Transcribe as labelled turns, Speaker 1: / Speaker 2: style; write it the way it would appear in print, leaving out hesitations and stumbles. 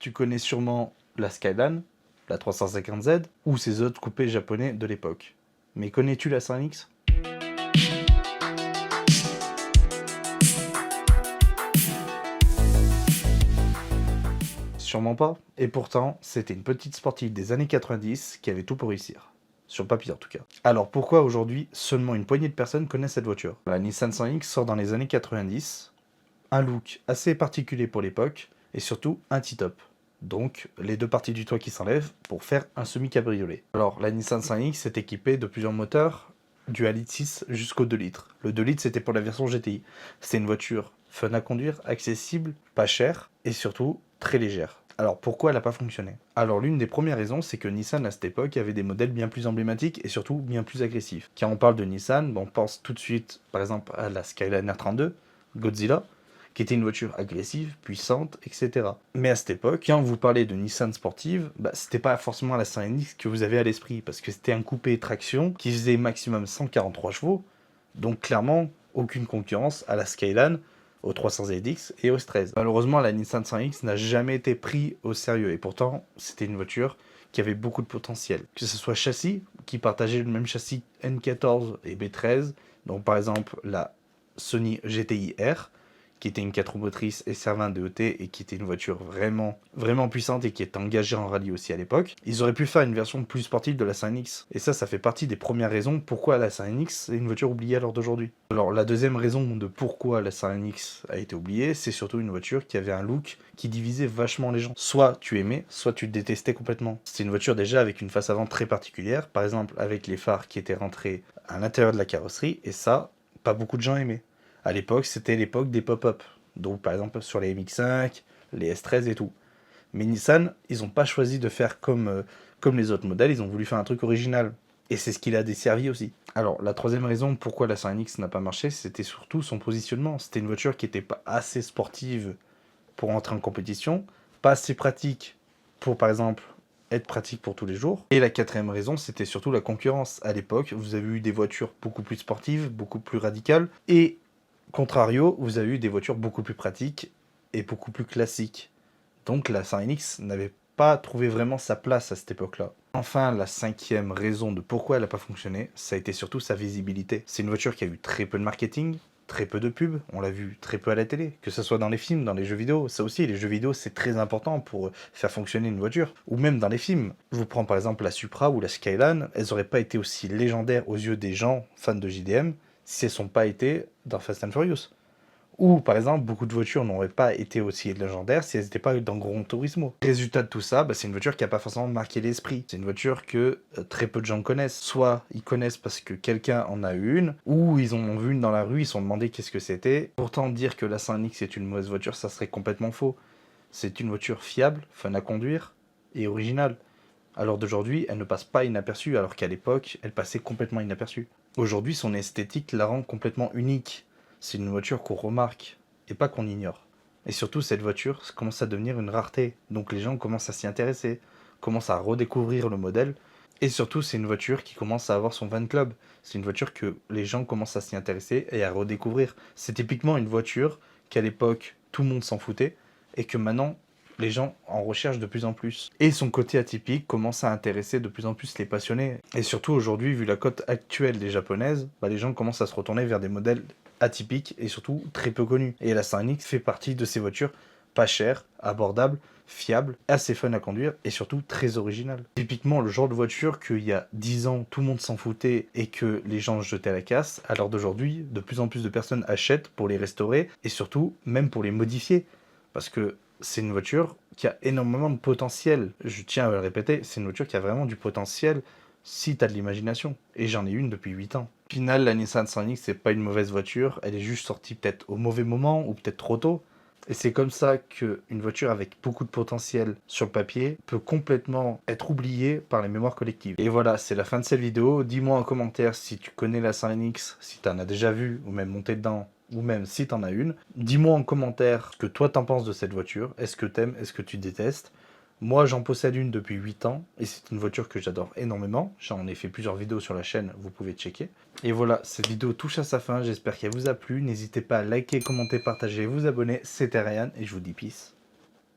Speaker 1: tu connais sûrement la Skyline, la 350Z ou ses autres coupés japonais de l'époque. Mais connais-tu la 100X? Sûrement pas. Et pourtant, c'était une petite sportive des années 90 qui avait tout pour réussir. Sur le papier en tout cas. Alors pourquoi aujourd'hui, seulement une poignée de personnes connaissent cette voiture? La Nissan 100X sort dans les années 90, un look assez particulier pour l'époque, et surtout un T-top. Donc les deux parties du toit qui s'enlèvent pour faire un semi-cabriolet. Alors la Nissan 100X est équipée de plusieurs moteurs, du 1,6 litre jusqu'au 2 litres. Le 2 litres c'était pour la version GTI. C'est une voiture fun à conduire, accessible, pas chère, et surtout très légère. Alors pourquoi elle n'a pas fonctionné? Alors l'une des premières raisons, c'est que Nissan à cette époque avait des modèles bien plus emblématiques et surtout bien plus agressifs. Quand on parle de Nissan, on pense tout de suite par exemple à la Skyline R32, Godzilla, qui était une voiture agressive, puissante, etc. Mais à cette époque, quand vous parlez de Nissan sportive, c'était pas forcément la 100NX que vous avez à l'esprit, parce que c'était un coupé traction qui faisait maximum 143 chevaux, donc clairement aucune concurrence à la Skyline, au 300ZX et au S13. Malheureusement, la Nissan 100X n'a jamais été pris au sérieux, et pourtant, c'était une voiture qui avait beaucoup de potentiel. Que ce soit châssis, qui partageait le même châssis N14 et B13, donc par exemple la Sony GTI R, qui était une 4 roues motrices et servante de ET et qui était une voiture vraiment puissante et qui est engagée en rallye aussi à l'époque. Ils auraient pu faire une version plus sportive de la 100NX. Et ça fait partie des premières raisons pourquoi la 100NX est une voiture oubliée à l'heure d'aujourd'hui. Alors la deuxième raison de pourquoi la 100NX a été oubliée, c'est surtout une voiture qui avait un look qui divisait vachement les gens. Soit tu aimais, soit tu détestais complètement. C'était une voiture déjà avec une face avant très particulière, par exemple avec les phares qui étaient rentrés à l'intérieur de la carrosserie, et ça, pas beaucoup de gens aimaient. À l'époque, c'était l'époque des pop-up. Donc, par exemple, sur les MX5, les S13 et tout. Mais Nissan, ils n'ont pas choisi de faire comme les autres modèles. Ils ont voulu faire un truc original. Et c'est ce qui l'a desservi aussi. Alors, la troisième raison pourquoi la 100NX n'a pas marché, c'était surtout son positionnement. C'était une voiture qui n'était pas assez sportive pour entrer en compétition, pas assez pratique pour, par exemple, être pratique pour tous les jours. Et la quatrième raison, c'était surtout la concurrence. À l'époque, vous avez eu des voitures beaucoup plus sportives, beaucoup plus radicales, et contrario, vous avez eu des voitures beaucoup plus pratiques et beaucoup plus classiques. Donc la 100NX n'avait pas trouvé vraiment sa place à cette époque-là. Enfin, la cinquième raison de pourquoi elle n'a pas fonctionné, ça a été surtout sa visibilité. C'est une voiture qui a eu très peu de marketing, très peu de pub, on l'a vu très peu à la télé, que ce soit dans les films, dans les jeux vidéo. Ça aussi, les jeux vidéo, c'est très important pour faire fonctionner une voiture. Ou même dans les films. Je vous prends par exemple la Supra ou la Skyline, elles n'auraient pas été aussi légendaires aux yeux des gens fans de JDM si elles n'ont pas été dans Fast and Furious. Ou, par exemple, beaucoup de voitures n'auraient pas été aussi légendaires si elles n'étaient pas dans Gran Turismo. Résultat de tout ça, c'est une voiture qui n'a pas forcément marqué l'esprit. C'est une voiture que très peu de gens connaissent. Soit ils connaissent parce que quelqu'un en a eu une, ou ils en ont vu une dans la rue, ils se sont demandé qu'est-ce que c'était. Pourtant, dire que la 100NX est une mauvaise voiture, ça serait complètement faux. C'est une voiture fiable, fun à conduire et originale. Alors d'aujourd'hui, elle ne passe pas inaperçue, alors qu'à l'époque, elle passait complètement inaperçue. Aujourd'hui, son esthétique la rend complètement unique. C'est une voiture qu'on remarque, et pas qu'on ignore. Et surtout, cette voiture commence à devenir une rareté. Donc les gens commencent à s'y intéresser, commencent à redécouvrir le modèle. Et surtout, c'est une voiture qui commence à avoir son fan club. C'est une voiture que les gens commencent à s'y intéresser et à redécouvrir. C'est typiquement une voiture qu'à l'époque, tout le monde s'en foutait, et que maintenant, les gens en recherchent de plus en plus. Et son côté atypique commence à intéresser de plus en plus les passionnés. Et surtout aujourd'hui, vu la cote actuelle des japonaises, les gens commencent à se retourner vers des modèles atypiques et surtout très peu connus. Et la 100NX fait partie de ces voitures pas chères, abordables, fiables, assez fun à conduire et surtout très originales. Typiquement le genre de voiture qu'il y a 10 ans tout le monde s'en foutait et que les gens jetaient à la casse, à l'heure d'aujourd'hui de plus en plus de personnes achètent pour les restaurer et surtout même pour les modifier. Parce que c'est une voiture qui a énormément de potentiel. Je tiens à le répéter, c'est une voiture qui a vraiment du potentiel si tu as de l'imagination. Et j'en ai une depuis 8 ans. Au final, la Nissan 100NX, c'est pas une mauvaise voiture. Elle est juste sortie peut-être au mauvais moment ou peut-être trop tôt. Et c'est comme ça qu'une voiture avec beaucoup de potentiel sur le papier peut complètement être oubliée par les mémoires collectives. Et voilà, c'est la fin de cette vidéo. Dis-moi en commentaire si tu connais la 100NX, si tu en as déjà vu ou même monté dedans, ou même si tu en as une. Dis-moi en commentaire ce que toi t'en penses de cette voiture. Est-ce que t'aimes, est-ce que tu détestes? Moi j'en possède une depuis 8 ans et c'est une voiture que j'adore énormément. J'en ai fait plusieurs vidéos sur la chaîne, vous pouvez checker. Et voilà, cette vidéo touche à sa fin, j'espère qu'elle vous a plu. N'hésitez pas à liker, commenter, partager, vous abonner. C'était Ryan et je vous dis peace.